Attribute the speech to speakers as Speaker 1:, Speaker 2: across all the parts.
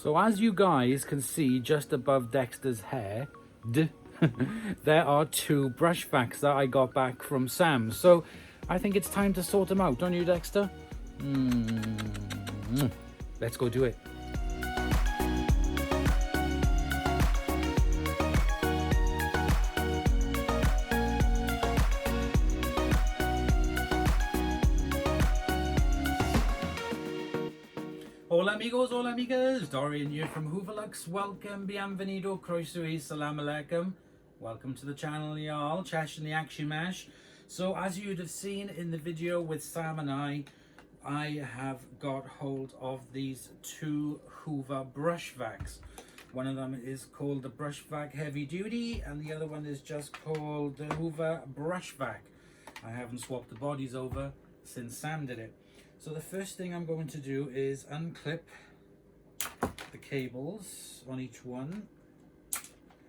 Speaker 1: So as you guys can see just above Dexter's head, there are two brush vacs that I got back from Sam. So I think it's time to sort them out, don't you, Dexter? Let's go do it. Hola amigos, hola amigas, Dorian here from Hoover. Welcome, bienvenido, croeso y salam alaikum. Welcome to the channel, y'all. Chash and the Action Mash. So as you'd have seen in the video with Sam and I have got hold of these two Hoover brush vacs. One of them is called the Brush Vac Heavy Duty and the other one is just called the Hoover Brush Vac. I haven't swapped the bodies over since Sam did it. So the first thing I'm going to do is unclip the cables on each one.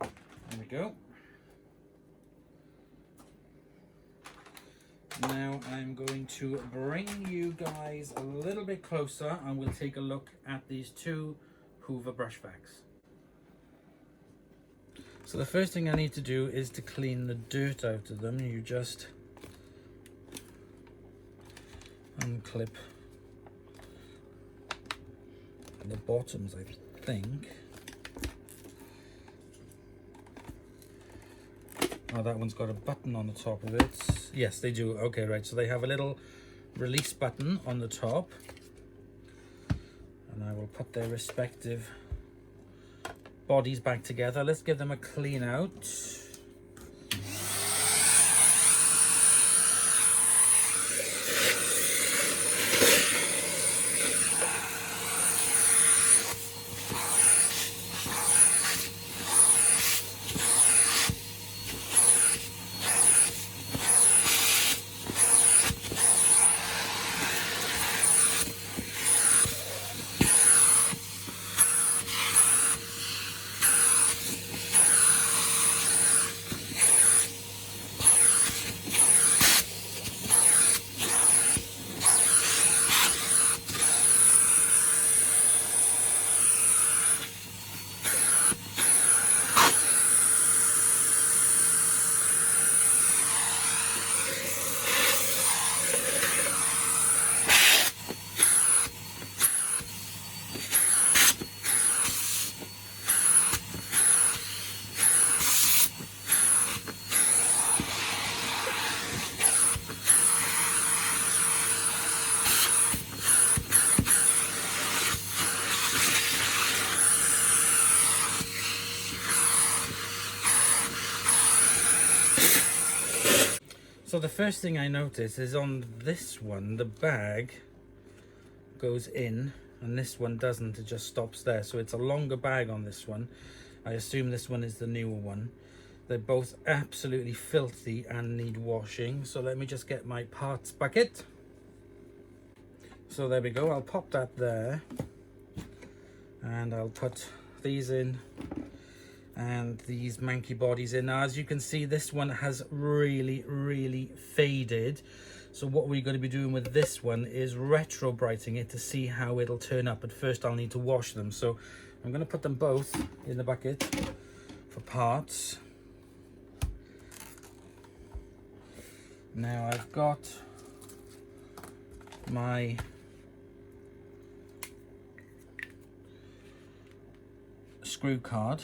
Speaker 1: There we go. Now I'm going to bring you guys a little bit closer and we'll take a look at these two Hoover brush vacs. So the first thing I need to do is to clean the dirt out of them. You just unclip the bottoms, I think. Oh, that one's got a button on the top of it. Yes, they do. Okay, right. So they have a little release button on the top. And I will put their respective bodies back together. Let's give them a clean out. So the first thing I notice is on this one, the bag goes in and this one doesn't, it just stops there. So it's a longer bag on this one. I assume this one is the newer one. They're both absolutely filthy and need washing. So let me just get my parts bucket. So there we go, I'll pop that there. And I'll put these in. And these manky bodies in. Now as you can see, this one has really faded, so what we're going to be doing with this one is retro brighting it to see how it'll turn up. But first I'll need to wash them, so I'm going to put them both in the bucket for parts. Now I've got my screw card.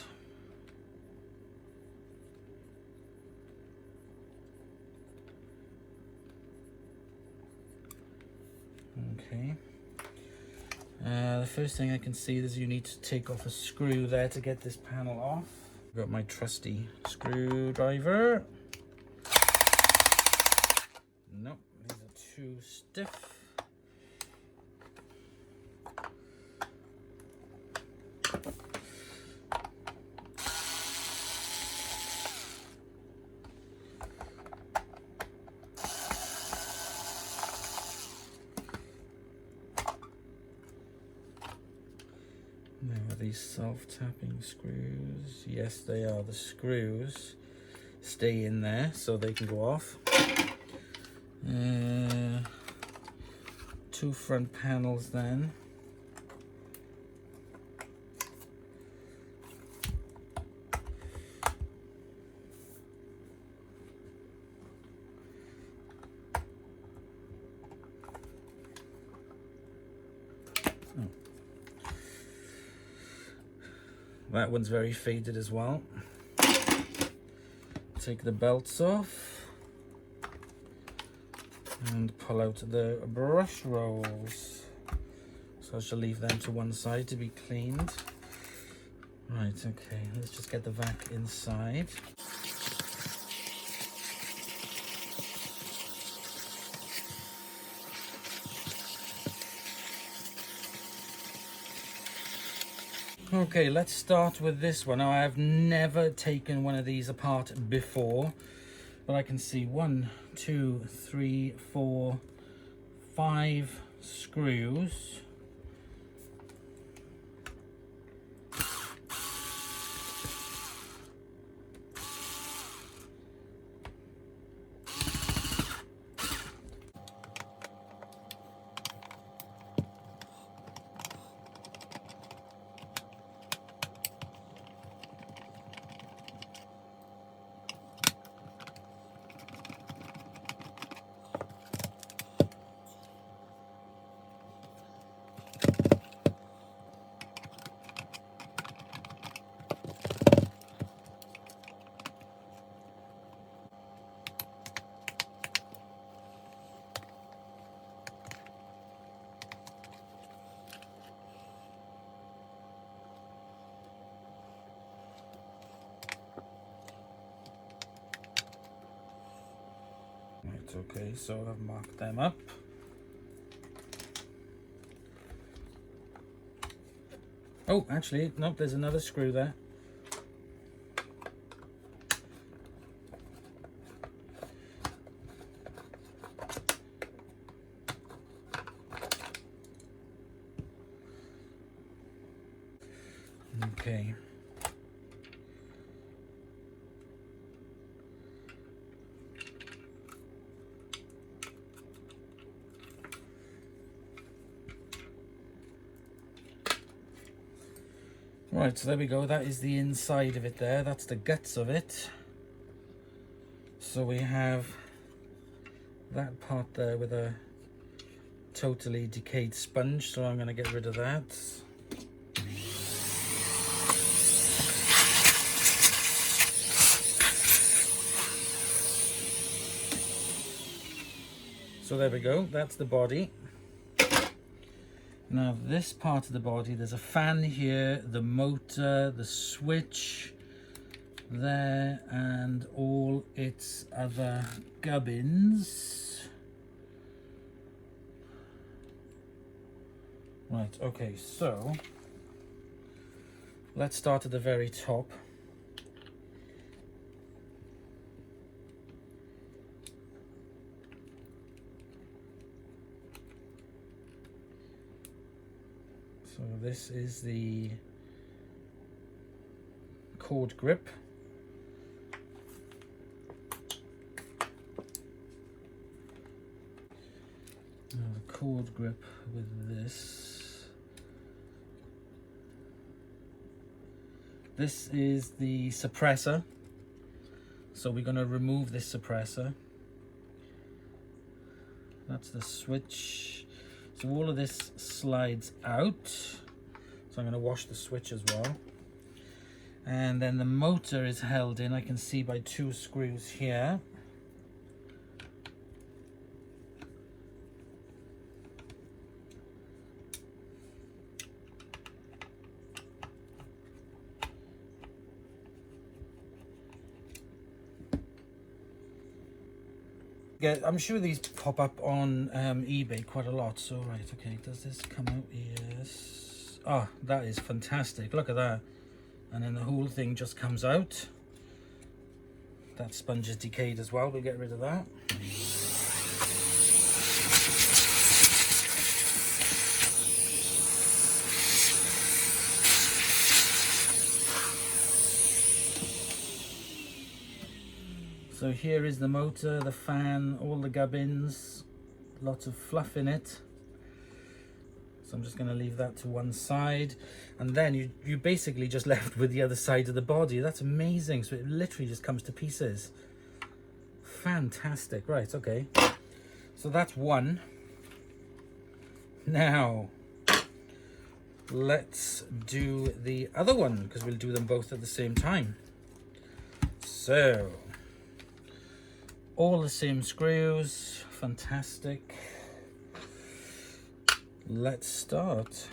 Speaker 1: Okay, the first thing I can see is you need to take off a screw there to get this panel off. I've got my trusty screwdriver. Nope, these are too stiff. Now are these self-tapping screws? Yes, they are. The screws stay in there so they can go off. Two front panels then. That one's very faded as well. Take the belts off and pull out the brush rolls. So I shall leave them to one side to be cleaned. Right, okay, let's just get the vac inside. Okay, let's start with this one. Now, I have never taken one of these apart before, but I can see 1, 2, 3, 4, 5 screws. Right, okay, so I've marked them up. Oh, actually, nope, there's another screw there. Okay. Right, so there we go. That is the inside of it there. That's the guts of it. So we have that part there with a totally decayed sponge. So I'm going to get rid of that. So there we go. That's the body. Now this part of the body, there's a fan here, the motor, the switch there, and all its other gubbins. Right, okay, so let's start at the very top. So this is the cord grip. Now the cord grip with this. This is the suppressor. So we're going to remove this suppressor. That's the switch. So all of this slides out. So I'm going to wash the switch as well. And then the motor is held in, I can see, by 2 screws here. Yeah, I'm sure these pop up on eBay quite a lot. So right, okay, does this come out? Yes. Ah, that is fantastic. Look at that. And then the whole thing just comes out. That sponge is decayed as well. We'll get rid of that. So here is the motor, the fan, all the gubbins, lots of fluff in it. So I'm just going to leave that to one side. And then you basically just left with the other side of the body. That's amazing. So it literally just comes to pieces. Fantastic. Right, okay. So that's one. Now, let's do the other one because we'll do them both at the same time. So, all the same screws, fantastic. Let's start.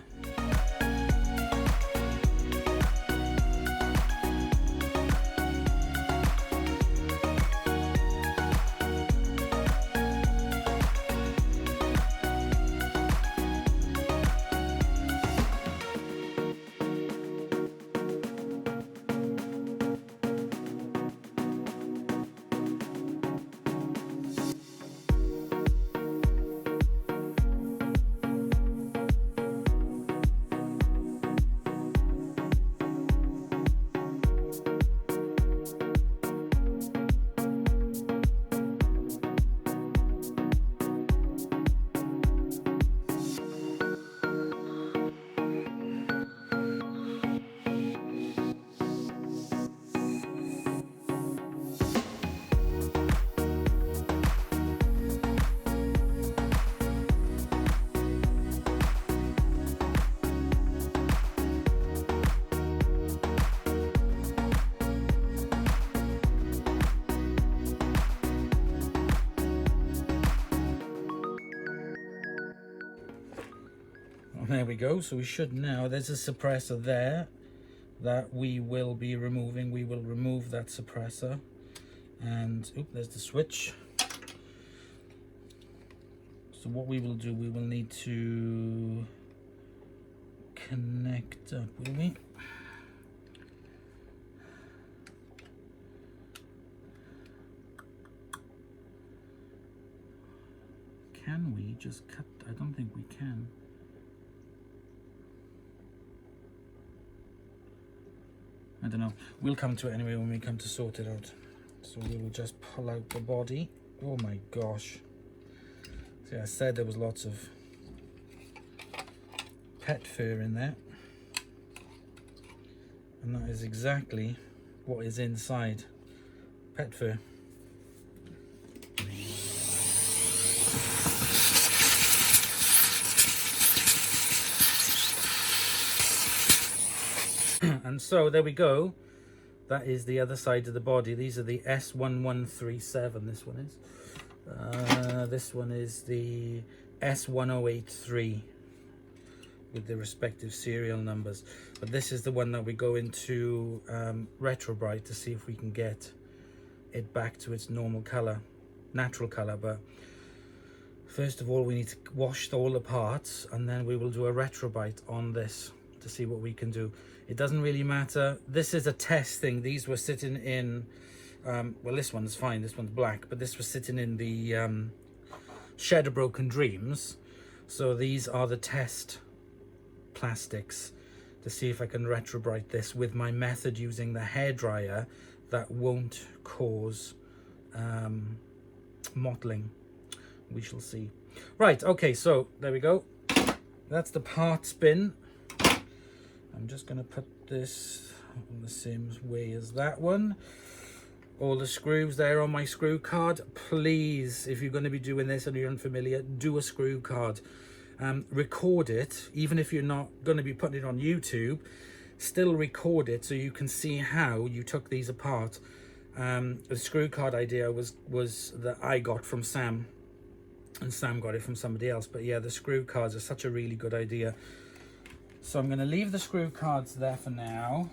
Speaker 1: There we go. So we should now, there's a suppressor there that we will be removing. We will remove that suppressor, and there's the switch. So what we will do, we will need to connect up, will we? Can we just cut? I don't think we can. I don't know. We'll come to it anyway when we come to sort it out. So we will just pull out the body. Oh my gosh. See, I said there was lots of pet fur in there. And that is exactly what is inside. Pet fur. And so there we go. That is the other side of the body. These are the S1137. This one is. This one is the S1083 with the respective serial numbers. But this is the one that we go into Retrobrite to see if we can get it back to its normal color, natural color. But first of all, we need to wash all the parts, and then we will do a Retrobrite on this to see what we can do. It doesn't really matter. This is a test thing. These were sitting in, well, this one's fine. This one's black, but this was sitting in the Shed of Broken Dreams. So these are the test plastics to see if I can Retrobrite this with my method using the hairdryer that won't cause mottling. We shall see. Right, okay, so there we go. That's the parts bin. I'm just going to put this on the same way as that one. All the screws there on my screw card. Please, if you're going to be doing this and you're unfamiliar, do a screw card. Record it, even if you're not going to be putting it on YouTube, still record it so you can see how you took these apart. The screw card idea was that I got from Sam, and Sam got it from somebody else. But yeah, the screw cards are such a really good idea. So I'm going to leave the screw cards there for now.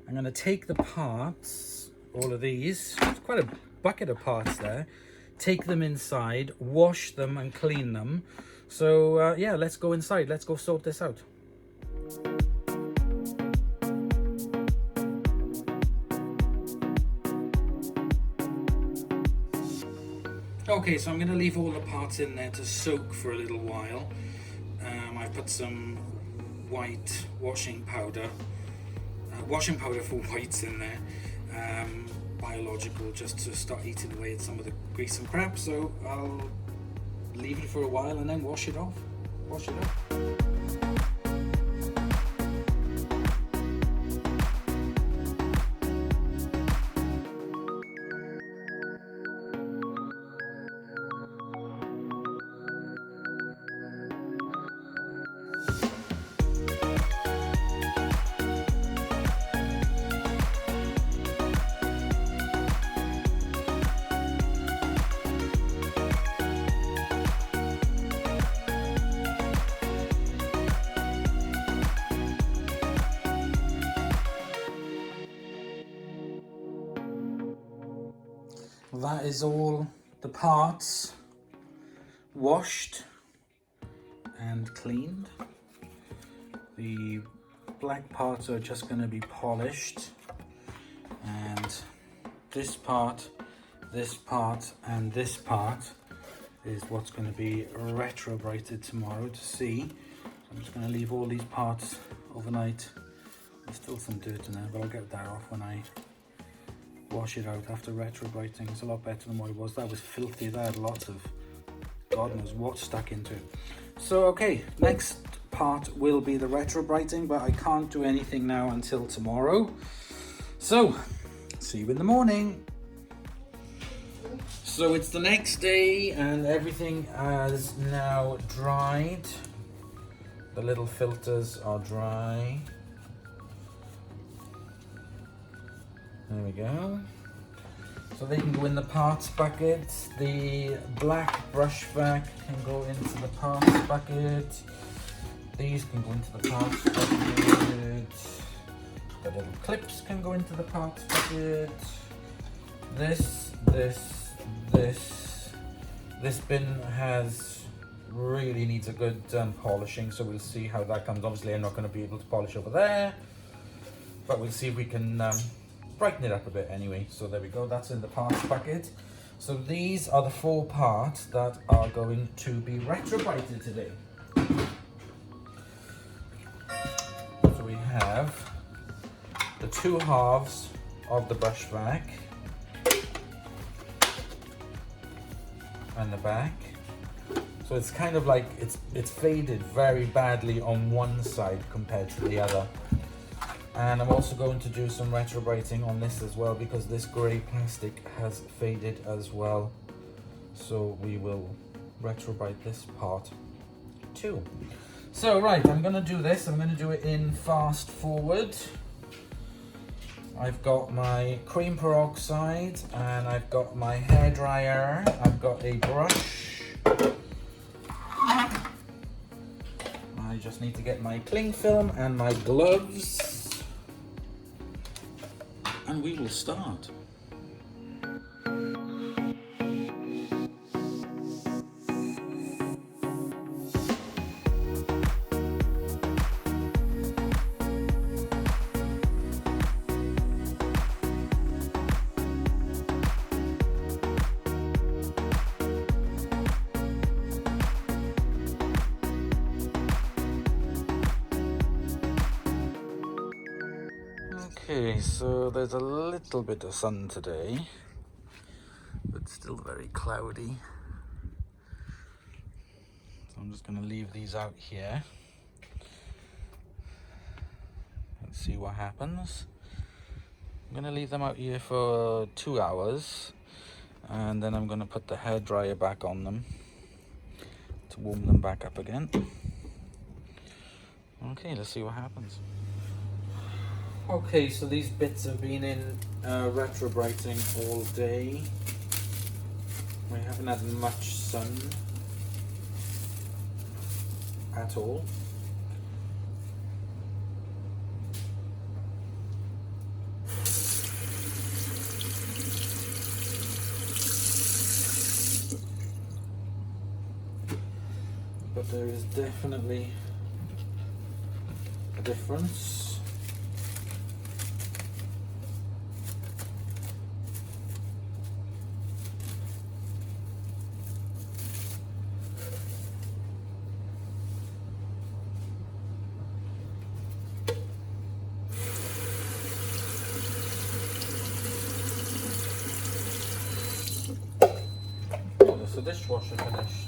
Speaker 1: I'm going to take the parts, all of these, it's quite a bucket of parts there, take them inside, wash them and clean them. So yeah, let's go inside. Let's go sort this out. Okay, so I'm going to leave all the parts in there to soak for a little while. I put some white washing powder for whites in there, biological, just to start eating away at some of the grease and crap. So I'll leave it for a while and then wash it off. that is all the parts washed and cleaned. The black parts are just going to be polished, and this part, and this part is what's going to be retrobrated tomorrow to see. So I'm just going to leave all these parts overnight. There's still some dirt in there, but I'll get that off when I wash it out after retrobrating. It's a lot better than what it was. That was filthy. That had lots of God knows what stuck into it. So okay, next part will be the retrobrating, but I can't do anything now until tomorrow. So see you in the morning. So it's the next day and everything is now dried. The little filters are dry. There we go. So they can go in the parts bucket. The black brush vac can go into the parts bucket. These can go into the parts bucket. The little clips can go into the parts bucket. This bin really needs a good polishing, so we'll see how that comes. Obviously I'm not going to be able to polish over there, but we'll see if we can brighten it up a bit anyway. So there we go, that's in the parts bucket. So these are the 4 parts that are going to be retrobrated today. So we have the 2 halves of the brush vac and the back. So it's kind of like it's faded very badly on one side compared to the other. And I'm also going to do some retrobrating on this as well, because this grey plastic has faded as well. So we will retrobrate this part too. So right, I'm going to do this. I'm going to do it in fast forward. I've got my cream peroxide and I've got my hairdryer. I've got a brush. I just need to get my cling film and my gloves. And we will start. Okay, so there's a little bit of sun today, but still very cloudy. So I'm just going to leave these out here. Let's see what happens. I'm going to leave them out here for 2 hours, and then I'm going to put the hairdryer back on them to warm them back up again. Okay, let's see what happens. Okay, so these bits have been in retrobrating all day. We haven't had much sun at all. But there is definitely a difference. The dishwasher finished.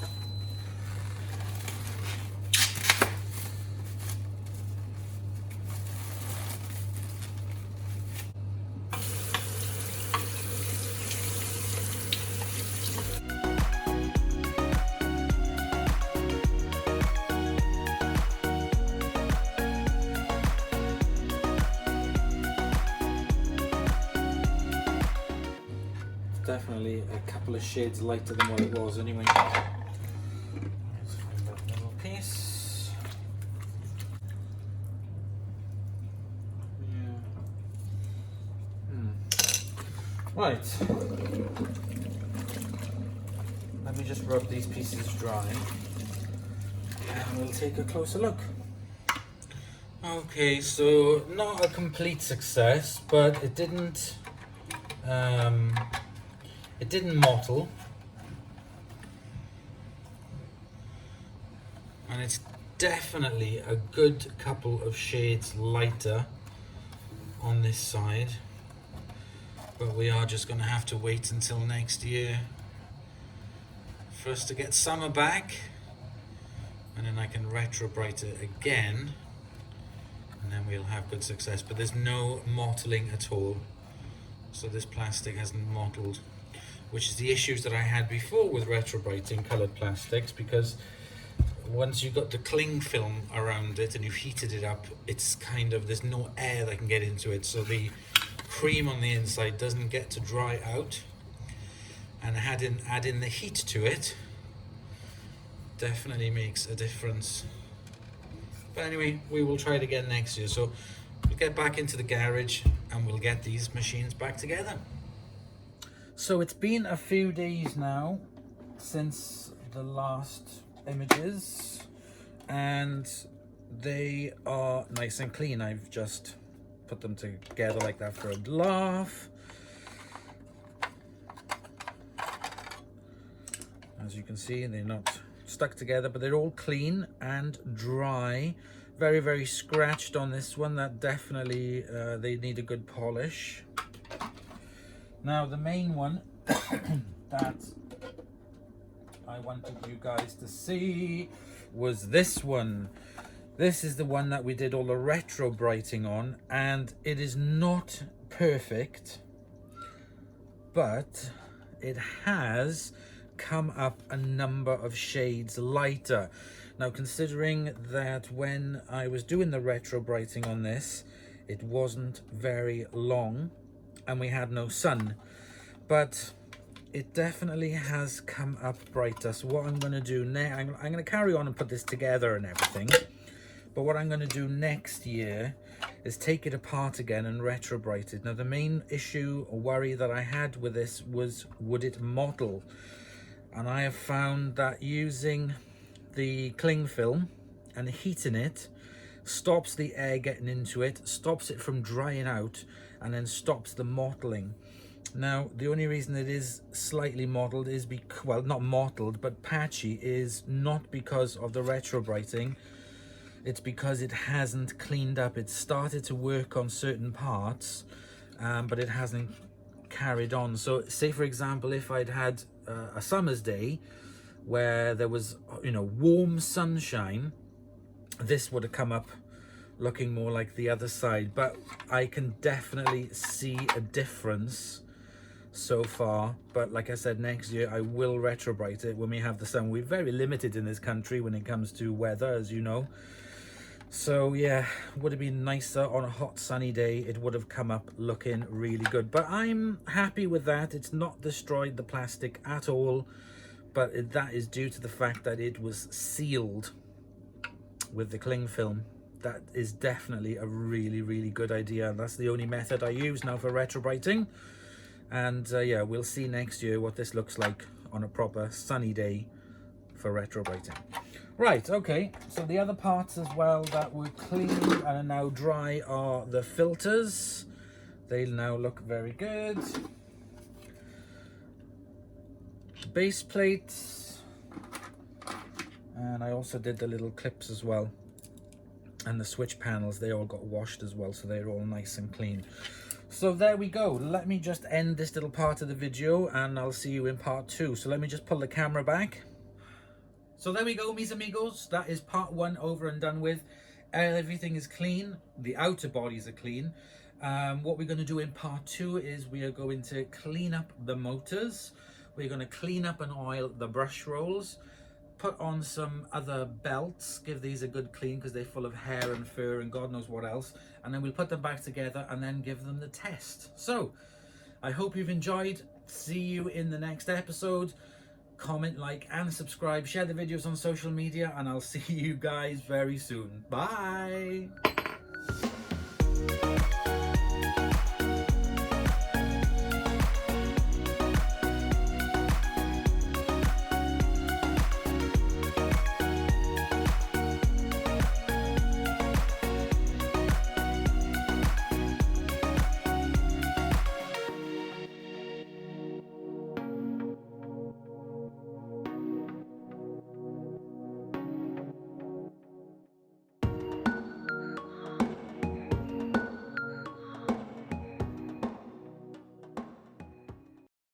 Speaker 1: Definitely a couple of shades lighter than what it was anyway. Let's find that little piece. Right. Let me just rub these pieces dry and we'll take a closer look. Okay, so not a complete success, but it didn't mottle, and it's definitely a good couple of shades lighter on this side, but we are just going to have to wait until next year for us to get summer back, and then I can retrobrite it again, and then we'll have good success. But there's no mottling at all, so this plastic hasn't mottled, which is the issues that I had before with retrobriting coloured plastics, because once you've got the cling film around it and you've heated it up, it's kind of, there's no air that can get into it, so the cream on the inside doesn't get to dry out, and adding the heat to it definitely makes a difference. But anyway, we will try it again next year, so we'll get back into the garage and we'll get these machines back together. So it's been a few days now since the last images, and they are nice and clean. I've just put them together like that for a laugh. As you can see, they're not stuck together, but they're all clean and dry. Very, very scratched on this one. That definitely, they need a good polish. Now the main one that I wanted you guys to see was this one. This is the one that we did all the retrobriting on, and it is not perfect, but it has come up a number of shades lighter. Now, considering that when I was doing the retrobriting on this, it wasn't very long and we had no sun, but it definitely has come up brighter. So what I'm going to do now, I'm going to carry on and put this together and everything, but what I'm going to do next year is take it apart again and retrobrite it. Now, the main issue or worry that I had with this was, would it mottle? And I have found that using the cling film and heating it stops the air getting into it, stops it from drying out, and then stops the mottling. Now, the only reason it is slightly mottled is because, well, not mottled, but patchy, is not because of the retrobriting. It's because it hasn't cleaned up. It started to work on certain parts, but it hasn't carried on. So say, for example, if I'd had a summer's day where there was, you know, warm sunshine, this would have come up looking more like the other side. But I can definitely see a difference so far. But like I said, next year I will retrobrite it when we have the sun. We're very limited in this country when it comes to weather, as you know. So yeah, would have been nicer on a hot sunny day. It would have come up looking really good, but I'm happy with that. It's not destroyed the plastic at all, but that is due to the fact that it was sealed with the cling film. That is definitely a really, really good idea. That's the only method I use now for retrobriting. And yeah, we'll see next year what this looks like on a proper sunny day for retrobriting. Right, okay, so the other parts as well that were clean and are now dry are the filters. They now look very good. Base plates. And I also did the little clips as well. And the switch panels, they all got washed as well, so they're all nice and clean. So there we go. Let me just end this little part of the video and I'll see you in part 2. So let me just pull the camera back. So there we go, mis amigos. That is part 1 over and done with. Everything is clean. The outer bodies are clean. What we're going to do in part 2 is we are going to clean up the motors. We're going to clean up and oil the brush rolls. Put on some other belts. Give these a good clean because they're full of hair and fur and God knows what else. And then we'll put them back together and then give them the test. So I hope you've enjoyed. See you in the next episode. Comment, like, and subscribe. Share the videos on social media, and I'll see you guys very soon. Bye.